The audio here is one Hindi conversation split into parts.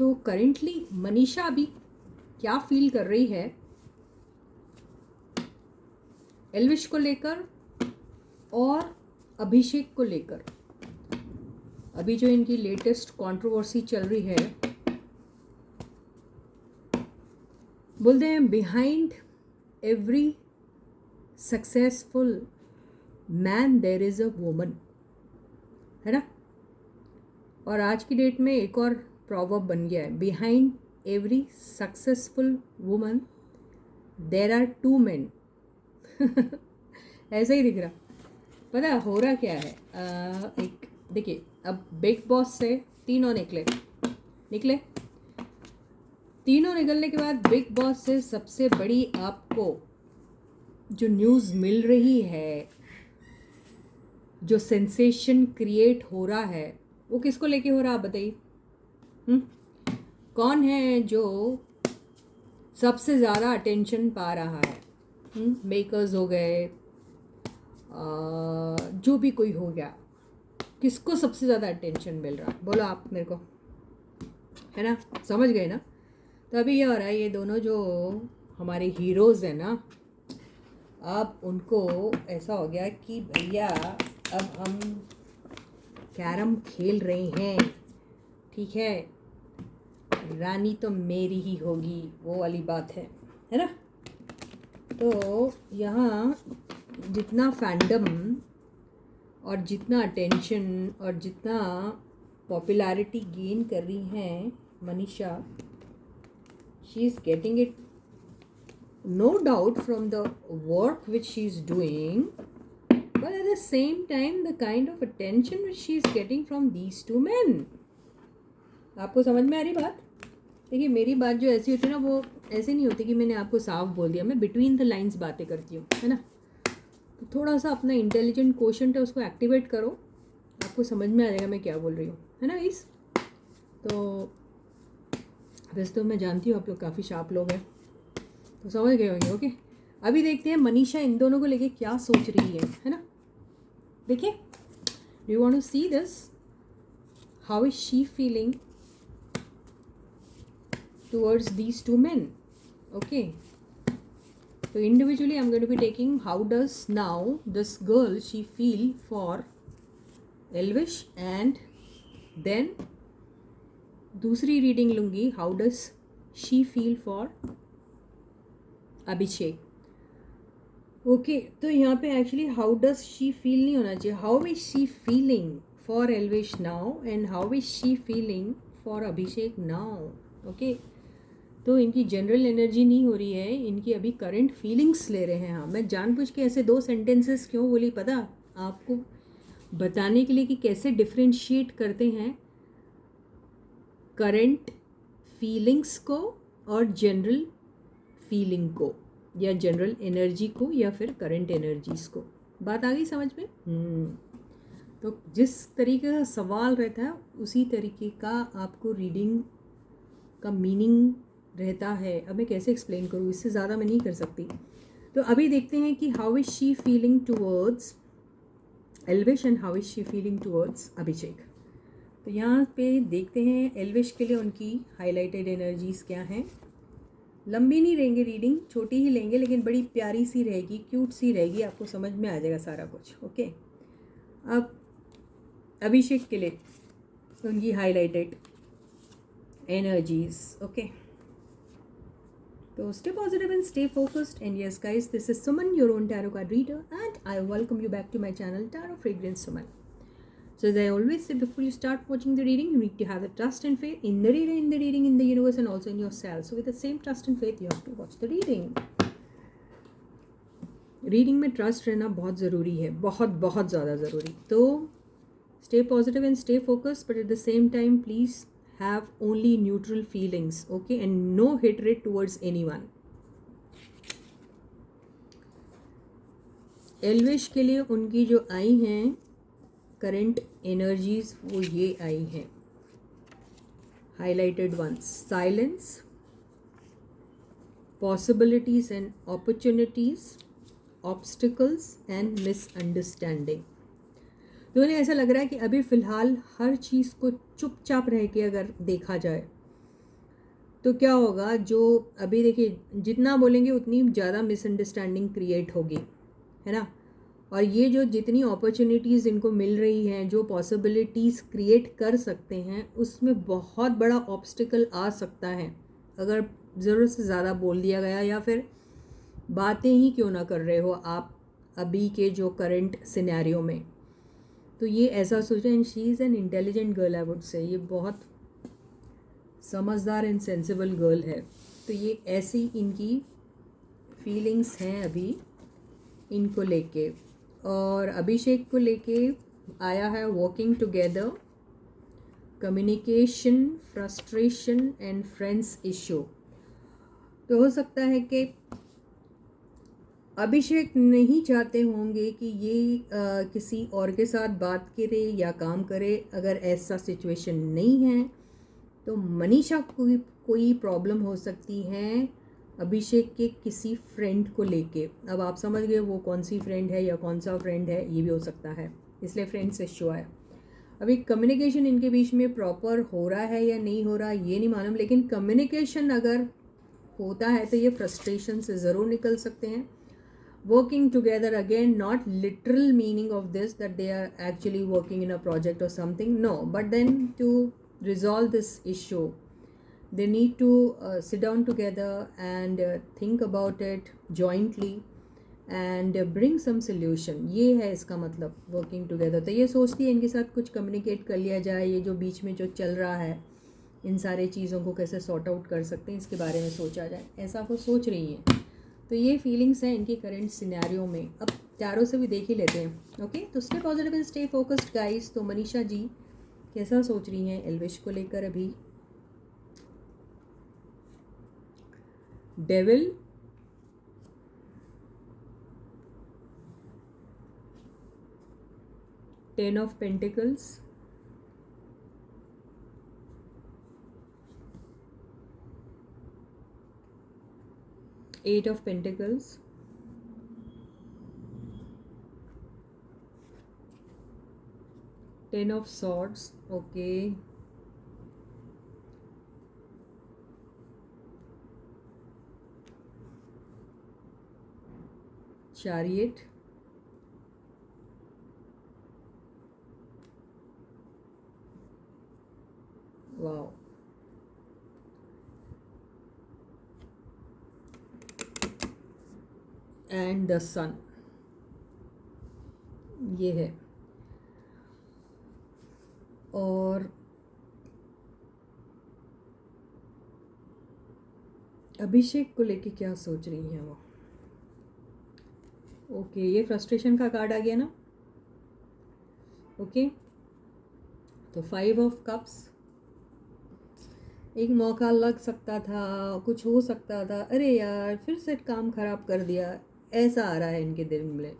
तो करेंटली मनीषा अभी क्या फील कर रही है एल्विश को लेकर और अभिषेक को लेकर? अभी जो इनकी लेटेस्ट कंट्रोवर्सी चल रही है, बोलते हैं behind every successful man there is a woman, है ना? और आज की डेट में एक और प्रॉवर्ब बन गया है, behind every successful woman there are two man. ऐसा ही दिख रहा। पता हो रहा क्या है? एक देखिए, अब बिग बॉस से तीनों निकले। तीनों निकलने के बाद बिग बॉस से सबसे बड़ी आपको जो न्यूज़ मिल रही है, जो सेंसेशन क्रिएट हो रहा है, वो किसको लेके हो रहा है आप बताइए? कौन है जो सबसे ज़्यादा अटेंशन पा रहा है? मेकर्स हो गए, जो भी कोई हो गया, किसको सबसे ज़्यादा अटेंशन मिल रहा है? बोलो आप मेरे को, है ना? समझ गए ना? तो अभी ये हो रहा है, ये दोनों जो हमारे हीरोज़ हैं ना, अब उनको ऐसा हो गया कि भैया अब हम कैरम खेल रहे हैं, ठीक है, रानी तो मेरी ही होगी, वो वाली बात है ना? तो यहाँ जितना फैंडम और जितना अटेंशन और जितना पॉपुलैरिटी गेन कर रही हैं Manisha, she is getting it no doubt from the work which she is doing, but at the same time the kind of attention which she is getting from these two men. आपको समझ में आ रही बात? देखिए, मेरी बात जो ऐसी होती है ना, वो ऐसे नहीं होती कि मैंने आपको साफ बोल दिया, मैं बिटवीन द लाइंस बातें करती हूँ, है ना? तो थोड़ा सा अपना इंटेलिजेंट क्वोशंट है उसको एक्टिवेट करो, आपको समझ में आ जाएगा मैं क्या बोल रही हूँ, है ना गाइस? तो वैसे तो मैं जानती हूँ आप लोग काफ़ी शार्प लोग हैं, तो समझ गए होंगे। ओके, अभी देखते हैं मनीषा इन दोनों को लेके क्या सोच रही है ना? देखिए, do you want to see this? How is she feeling towards these two men? Okay, तो individually I am going to be taking how does now this girl she feel for Elvish, and then दूसरी रीडिंग लूँगी, how does she feel for Abhishek. Okay, तो यहाँ पे actually how does she feel नहीं होना चाहिए, how is she feeling for Elvish now and how is she feeling for Abhishek now. Okay, तो इनकी जनरल एनर्जी नहीं हो रही है, इनकी अभी करंट फीलिंग्स ले रहे हैं। हाँ, मैं जानबूझ के ऐसे 2 सेंटेंसेस क्यों बोली पता आपको? बताने के लिए कि कैसे डिफ्रेंशिएट करते हैं करंट फीलिंग्स को और जनरल फीलिंग को, या जनरल एनर्जी को, या फिर करंट एनर्जीज को। बात आ गई समझ में? तो जिस तरीके का सवाल रहता है उसी तरीके का आपको रीडिंग का मीनिंग रहता है। अब मैं कैसे एक्सप्लेन करूँ, इससे ज़्यादा मैं नहीं कर सकती। तो अभी देखते हैं कि how is she feeling towards Elvish and how is she feeling towards Abhishek. तो यहाँ पे देखते हैं एल्विश के लिए उनकी हाईलाइटेड एनर्जीज़ क्या हैं। लंबी नहीं रहेंगे रीडिंग, छोटी ही लेंगे, लेकिन बड़ी प्यारी सी रहेगी, क्यूट सी रहेगी, आपको समझ में आ जाएगा सारा कुछ। ओके, अब अभिषेक के लिए उनकी हाईलाइटेड एनर्जीज। ओके, तो stay positive and stay focused, and yes guys, this is Suman, your own tarot card reader, and I welcome you back to my channel tarot fragrance Suman. So as I always say, before you start watching the reading, you need to have the trust and faith in the reader, in the reading, in the universe, and also in yourself. So with the same trust and faith, you have to watch the reading. Reading में ट्रस्ट रहना बहुत ज़रूरी है, बहुत बहुत ज़्यादा ज़रूरी. तो stay positive and stay focused, but at the same time, please have only neutral feelings, okay, and no hatred towards anyone. Elvish के लिए उनकी जो आई हैं करंट एनर्जीज, वो ये आई हैं highlighted ones: silence, possibilities and opportunities, obstacles and misunderstanding. तो उन्हें ऐसा लग रहा है कि अभी फ़िलहाल हर चीज़ को चुपचाप रह के अगर देखा जाए तो क्या होगा, जो अभी देखिए जितना बोलेंगे उतनी ज़्यादा मिसअंडरस्टैंडिंग क्रिएट होगी, है ना। और ये जो जितनी अपॉर्चुनिटीज़ इनको मिल रही हैं, जो पॉसिबिलिटीज़ क्रिएट कर सकते हैं, उसमें बहुत बड़ा ऑब्स्टिकल आ सकता है अगर ज़रूरत से ज़्यादा बोल दिया गया, या फिर बातें ही क्यों ना कर रहे हो आप अभी के जो करंट सिनेरियो में। तो ये ऐसा सोचें, and she is an intelligent girl, I would say, ये बहुत समझदार एंड सेंसिबल गर्ल है। तो ये ऐसी इनकी फीलिंग्स हैं अभी इनको लेके। और अभिषेक को लेके आया है working together, communication, frustration and friends issue. तो हो सकता है कि अभिषेक नहीं चाहते होंगे कि ये किसी और के साथ बात करे या काम करे। अगर ऐसा सिचुएशन नहीं है तो मनीषा को कोई प्रॉब्लम हो सकती है अभिषेक के किसी फ्रेंड को लेके। अब आप समझ गए वो कौन सी फ्रेंड है या कौन सा फ्रेंड है, ये भी हो सकता है, इसलिए फ्रेंड्स इश्यू आया। अभी कम्युनिकेशन इनके बीच में प्रॉपर हो रहा है या नहीं हो रहा ये नहीं मालूम, लेकिन कम्युनिकेशन अगर होता है तो ये फ्रस्ट्रेशन से ज़रूर निकल सकते हैं। Working together, again, not literal meaning of this that they are actually working in a project or something, no, but then to resolve this issue they need to sit down together and think about it jointly and bring some solution। ये है इसका मतलब working together। तो ये सोचती है इनके साथ कुछ communicate कर लिया जाए, ये जो बीच में जो चल रहा है इन सारे चीज़ों को कैसे सॉर्ट आउट कर सकते हैं इसके बारे में सोचा जाए, ऐसा वो सोच रही हैं। तो ये फीलिंग्स हैं इनकी करंट सिनेरियो में। अब टैरो से भी देख ही लेते हैं। ओके, तो stay positive and stay focused guys. तो मनीषा जी कैसा सोच रही हैं एल्विश को लेकर अभी? Devil, ten of pentacles, eight of pentacles, ten of swords, okay, chariot, wow, and the sun, ये है। और अभिषेक को लेके क्या सोच रही हैं वो? ओके, ये फ्रस्ट्रेशन का कार्ड आ गया ना। ओके, तो 5 ऑफ कप्स, एक मौका लग सकता था, कुछ हो सकता था, अरे यार फिर से काम खराब कर दिया, ऐसा आ रहा है इनके दिल में।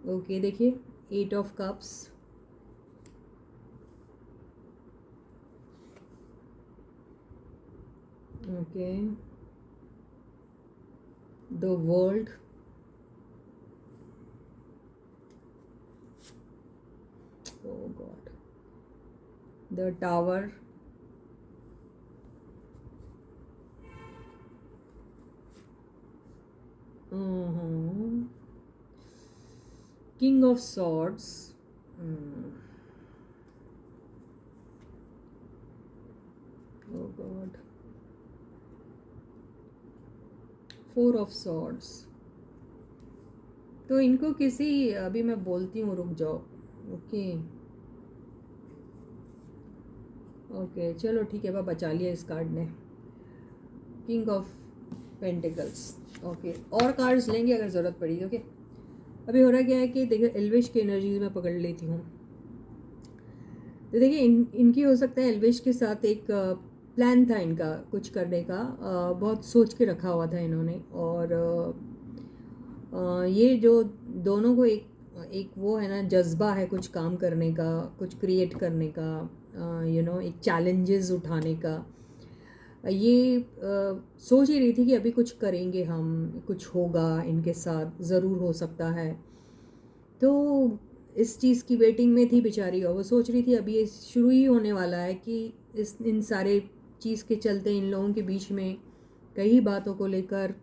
ओके, देखिए 8 of cups, okay, the world, oh god, the tower, king of swords, oh god, 4 of swords। तो इनको किसी, अभी मैं बोलती हूँ, रुक जाओ। ओके ओके, चलो ठीक है, बचा लिया इस कार्ड ने, किंग ऑफ पेंटिकल्स। ओके, और कार्ड्स लेंगे अगर ज़रूरत पड़ी। ओके, अभी हो रहा क्या है कि देखिए एल्विश की एनर्जीज में पकड़ लेती हूँ। तो देखिए इनकी हो सकता है एल्विश के साथ एक प्लान था इनका कुछ करने का, बहुत सोच के रखा हुआ था इन्होंने। और ये जो दोनों को एक वो है ना, जज्बा है कुछ काम करने का, कुछ क्रिएट करने का, एक चैलेंजेस उठाने का। ये सोच ही रही थी कि अभी कुछ करेंगे हम, कुछ होगा इनके साथ, ज़रूर हो सकता है। तो इस चीज़ की वेटिंग में थी बेचारी, और वो सोच रही थी अभी ये शुरू ही होने वाला है कि इन सारे चीज़ के चलते इन लोगों के बीच में कई बातों को लेकर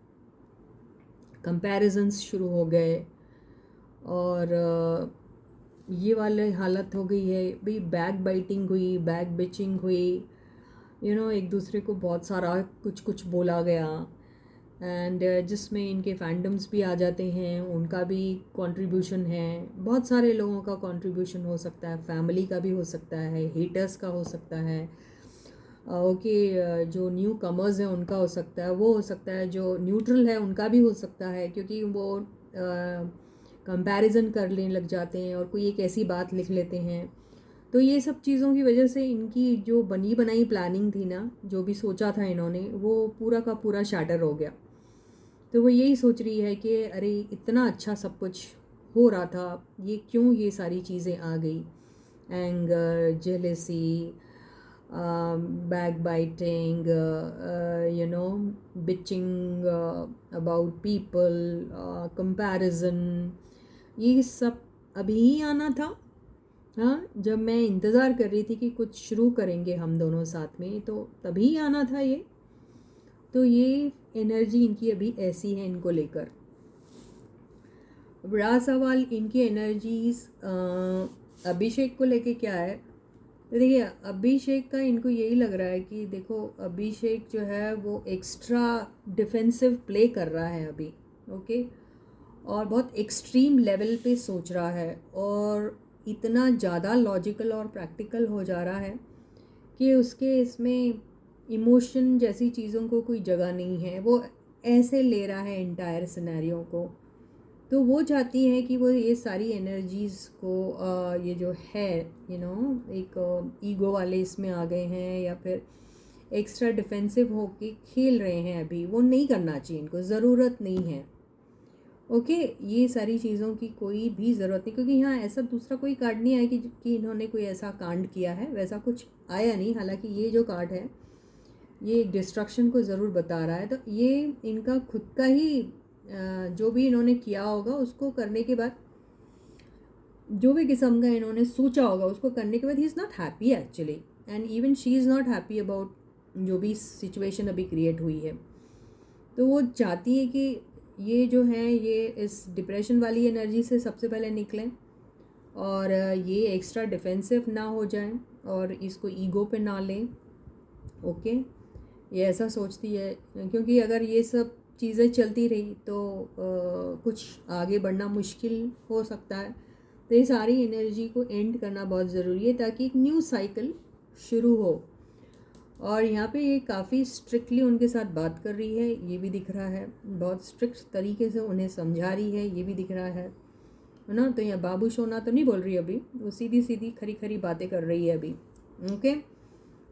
कंपैरिजन्स शुरू हो गए और ये वाले हालत हो गई है भाई, बैक बाइटिंग हुई, बैक बिचिंग हुई, एक दूसरे को बहुत सारा कुछ कुछ बोला गया एंड जिसमें इनके फैंडम्स भी आ जाते हैं, उनका भी कंट्रीब्यूशन है, बहुत सारे लोगों का कंट्रीब्यूशन हो सकता है, फैमिली का भी हो सकता है, हेटर्स का हो सकता है, जो न्यू कमर्स हैं उनका हो सकता है, वो हो सकता है जो न्यूट्रल है उनका भी हो सकता है, क्योंकि वो कंपैरिजन करने लग जाते हैं और कोई एक ऐसी बात लिख लेते हैं। तो ये सब चीज़ों की वजह से इनकी जो बनी बनाई प्लानिंग थी ना, जो भी सोचा था इन्होंने, वो पूरा का पूरा शैटर हो गया। तो वो यही सोच रही है कि अरे इतना अच्छा सब कुछ हो रहा था, ये क्यों ये सारी चीज़ें आ गई, anger, jealousy, backbiting, bitching about people, comparison, ये सब अभी ही आना था। हाँ, जब मैं इंतज़ार कर रही थी कि कुछ शुरू करेंगे हम दोनों साथ में, तो तभी आना था ये। तो ये एनर्जी इनकी अभी ऐसी है इनको लेकर। बड़ा सवाल इनकी एनर्जीज अभिषेक को लेके क्या है। तो देखिए, अभिषेक का इनको यही लग रहा है कि देखो, अभिषेक जो है वो एक्स्ट्रा डिफेंसिव प्ले कर रहा है अभी, ओके, और बहुत एक्सट्रीम लेवल पे सोच रहा है और इतना ज़्यादा लॉजिकल और प्रैक्टिकल हो जा रहा है कि उसके इसमें इमोशन जैसी चीज़ों को कोई जगह नहीं है। वो ऐसे ले रहा है एंटायर सिनेरियो को। तो वो चाहती है कि वो ये सारी एनर्जीज़ को ये जो है एक ईगो वाले इसमें आ गए हैं या फिर एक्स्ट्रा डिफेंसिव होके खेल रहे हैं, अभी वो नहीं करना चाहिए, इनको ज़रूरत नहीं है। ओके, ये सारी चीज़ों की कोई भी ज़रूरत नहीं, क्योंकि यहाँ ऐसा दूसरा कोई कार्ड नहीं आया कि इन्होंने कोई ऐसा कांड किया है, वैसा कुछ आया नहीं। हालांकि ये जो कार्ड है ये डिस्ट्रक्शन को ज़रूर बता रहा है। तो ये इनका खुद का ही जो भी इन्होंने किया होगा उसको करने के बाद, जो भी किस्म का इन्होंने सोचा होगा उसको करने के बाद, he is not happy actually, and even she is not happy about जो भी सिचुएशन अभी क्रिएट हुई है। तो वो चाहती है कि ये जो है ये इस डिप्रेशन वाली एनर्जी से सबसे पहले निकलें और ये एक्स्ट्रा डिफेंसिव ना हो जाए और इसको ईगो पे ना लें। ओके, ये ऐसा सोचती है, क्योंकि अगर ये सब चीज़ें चलती रही तो कुछ आगे बढ़ना मुश्किल हो सकता है। तो ये सारी एनर्जी को एंड करना बहुत ज़रूरी है ताकि एक न्यू साइकिल शुरू हो। और यहाँ पे ये काफ़ी स्ट्रिक्टली उनके साथ बात कर रही है, ये भी दिख रहा है, बहुत स्ट्रिक्ट तरीके से उन्हें समझा रही है, ये भी दिख रहा है ना। तो यहाँ बाबू सोना तो नहीं बोल रही अभी, वो सीधी सीधी खरी खरी बातें कर रही है अभी। ओके,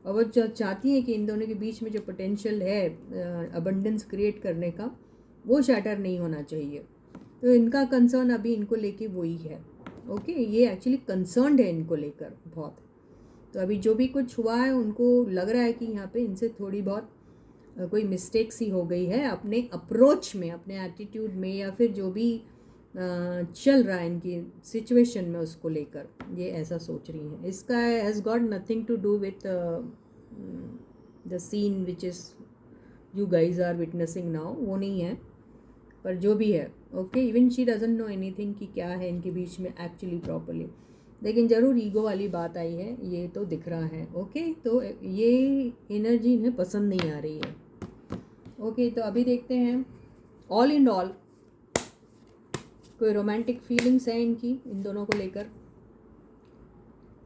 और वो चाहती है कि इन दोनों के बीच में जो पोटेंशियल है अबंडेंस क्रिएट करने का, वो शैटर नहीं होना चाहिए। तो इनका कंसर्न अभी इनको लेके वही है। ओके, ये एक्चुअली कंसर्न्ड है इनको लेकर बहुत। तो अभी जो भी कुछ हुआ है उनको लग रहा है कि यहाँ पे इनसे थोड़ी बहुत कोई मिस्टेक सी हो गई है अपने अप्रोच में, अपने एटीट्यूड में, या फिर जो भी चल रहा है इनकी सिचुएशन में उसको लेकर ये ऐसा सोच रही हैं। इसका has got nothing to do with the scene which is you guys are witnessing now, वो नहीं है, पर जो भी है। Okay, even she doesn't know anything कि क्या है इनके बीच में एक्चुअली प्रॉपरली, लेकिन ज़रूर ईगो वाली बात आई है, ये तो दिख रहा है। ओके, तो ये एनर्जी इन्हें पसंद नहीं आ रही है। ओके, तो अभी देखते हैं ऑल इन ऑल कोई रोमांटिक फीलिंग्स हैं इनकी इन दोनों को लेकर,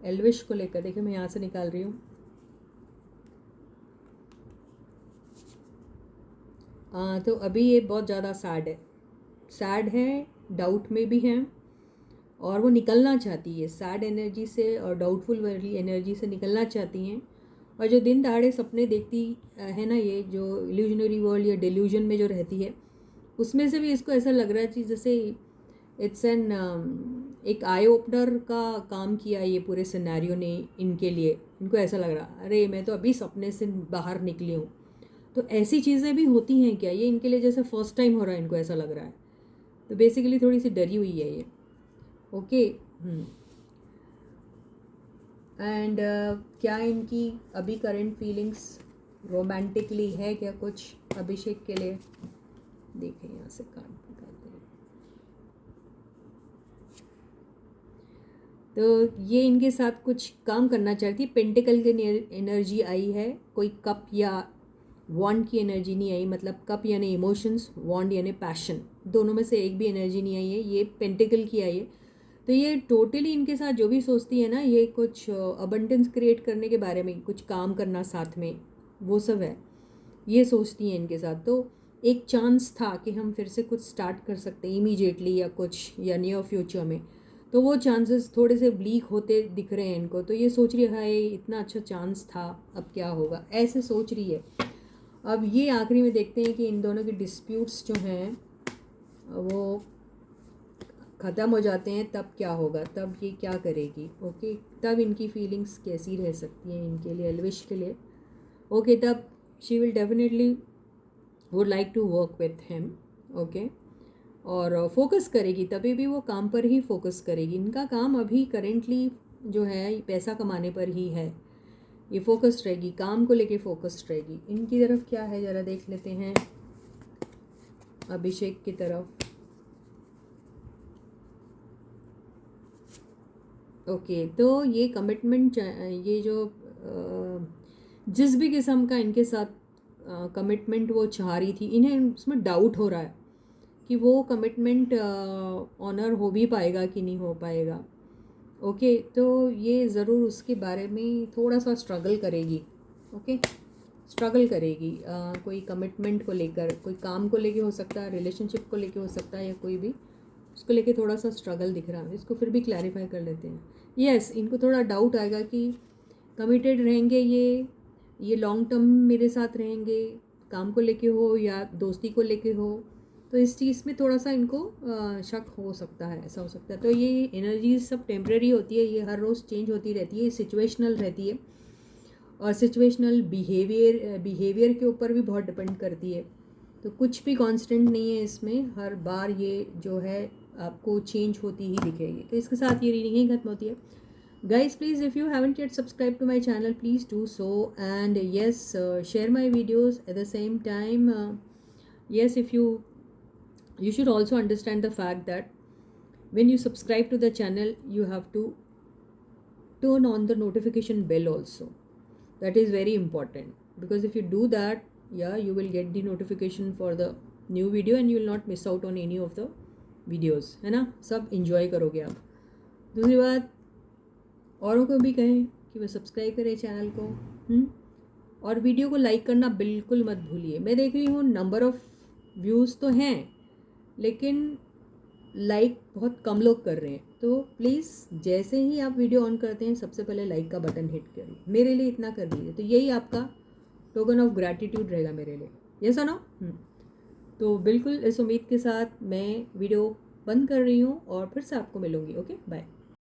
एल्विश को लेकर। देखिए, मैं यहाँ से निकाल रही हूँ। तो अभी ये बहुत ज़्यादा सैड है, डाउट में भी हैं, और वो निकलना चाहती है सैड एनर्जी से और डाउटफुल वाली एनर्जी से निकलना चाहती हैं। और जो दिन दहाड़े सपने देखती है ना, ये जो इल्यूजनरी वर्ल्ड या डिल्यूजन में जो रहती है, उसमें से भी इसको ऐसा लग रहा है कि जैसे इट्स एन एक आई ओपनर का काम किया ये पूरे सिनेरियो ने इनके लिए। इनको ऐसा लग रहा, अरे मैं तो अभी सपने से बाहर निकली हूँ। तो ऐसी चीज़ें भी होती हैं क्या, ये इनके लिए जैसे फर्स्ट टाइम हो रहा है, इनको ऐसा लग रहा है। तो बेसिकली थोड़ी सी डरी हुई है ये। ओके, एंड क्या इनकी अभी करंट फीलिंग्स रोमांटिकली है क्या कुछ अभिषेक के लिए? देखें यहाँ से कार्ड निकालते हैं। तो ये इनके साथ कुछ काम करना चाहती। पेंटिकल की एनर्जी आई है, कोई कप या वॉन्ड की एनर्जी नहीं आई। मतलब कप यानी इमोशंस, वॉन्ड यानी पैशन, दोनों में से एक भी एनर्जी नहीं आई है। ये पेंटिकल की आई है। तो ये टोटली इनके साथ जो भी सोचती है ना, ये कुछ अबंडेंस क्रिएट करने के बारे में, कुछ काम करना साथ में, वो सब है, ये सोचती हैं इनके साथ। तो एक चांस था कि हम फिर से कुछ स्टार्ट कर सकते हैं इमीडिएटली या कुछ, या नियर फ्यूचर में। तो वो चांसेस थोड़े से ब्लीक होते दिख रहे हैं इनको। तो ये सोच रही है इतना अच्छा चांस था, अब क्या होगा, ऐसे सोच रही है। अब ये आखिरी में देखते हैं कि इन दोनों के डिस्प्यूट्स जो हैं वो ख़त्म हो जाते हैं, तब क्या होगा, तब ये क्या करेगी। ओके, तब इनकी फीलिंग्स कैसी रह सकती हैं इनके लिए, एल्विश के लिए। ओके, तब she will definitely would like to work with him. Okay, और फोकस करेगी, तभी भी वो काम पर ही फोकस करेगी। इनका काम अभी करेंटली जो है पैसा कमाने पर ही है। ये फोकस्ड रहेगी, काम को लेके फोकस्ड रहेगी। इनकी तरफ क्या है ज़रा देख लेते हैं, अभिषेक की तरफ। ओके, तो ये कमिटमेंट, ये जो जिस भी किस्म का इनके साथ कमिटमेंट वो चाह रही थी, इन्हें उसमें डाउट हो रहा है कि वो कमिटमेंट ऑनर हो भी पाएगा कि नहीं हो पाएगा। ओके, तो ये ज़रूर उसके बारे में थोड़ा सा स्ट्रगल करेगी। ओके, स्ट्रगल करेगी कोई कमिटमेंट को लेकर, कोई काम को लेके हो सकता है, रिलेशनशिप को लेके हो सकता है, या कोई भी उसको लेके थोड़ा सा स्ट्रगल दिख रहा है। इसको फिर भी क्लैरिफाई कर लेते हैं। यस, इनको थोड़ा डाउट आएगा कि कमिटेड रहेंगे ये लॉन्ग टर्म मेरे साथ रहेंगे, काम को लेके हो या दोस्ती को लेके हो। तो इस चीज़ में थोड़ा सा इनको शक हो सकता है, ऐसा हो सकता है। तो ये एनर्जी सब टेम्प्रेरी होती है, ये हर रोज़ चेंज होती रहती है, सिचुएशनल रहती है, और सिचुएशनल बिहेवियर के ऊपर भी बहुत डिपेंड करती है। तो कुछ भी कांस्टेंट नहीं है इसमें, हर बार ये जो है आपको चेंज होती ही दिखेगी। तो इसके साथ ये रीडिंग ही खत्म होती है। Guys, please, if you haven't yet subscribed to my channel, please do so. And yes, share my videos at the same time. Yes, if you should also understand the fact that when you subscribe to the channel, you have to turn on the notification bell also. That is very important, because if you do that, yeah, you will get the notification for the new video and you will not miss out on any of the videos, है ना। सब enjoy करोगे आप। दूसरी बात, औरों को भी कहें कि वो सब्सक्राइब करें चैनल को, और वीडियो को लाइक करना बिल्कुल मत भूलिए। मैं देख रही हूँ नंबर ऑफ़ व्यूज़ तो हैं, लेकिन लाइक बहुत कम लोग कर रहे हैं। तो प्लीज़ जैसे ही आप वीडियो ऑन करते हैं, सबसे पहले लाइक का बटन हिट करिए, मेरे लिए इतना कर दीजिए। तो यही आपका टोकन ऑफ ग्रैटिट्यूड रहेगा मेरे लिए, यस ना। तो बिल्कुल इस उम्मीद के साथ मैं वीडियो बंद कर रही हूँ और फिर से आपको मिलूँगी। Okay, bye.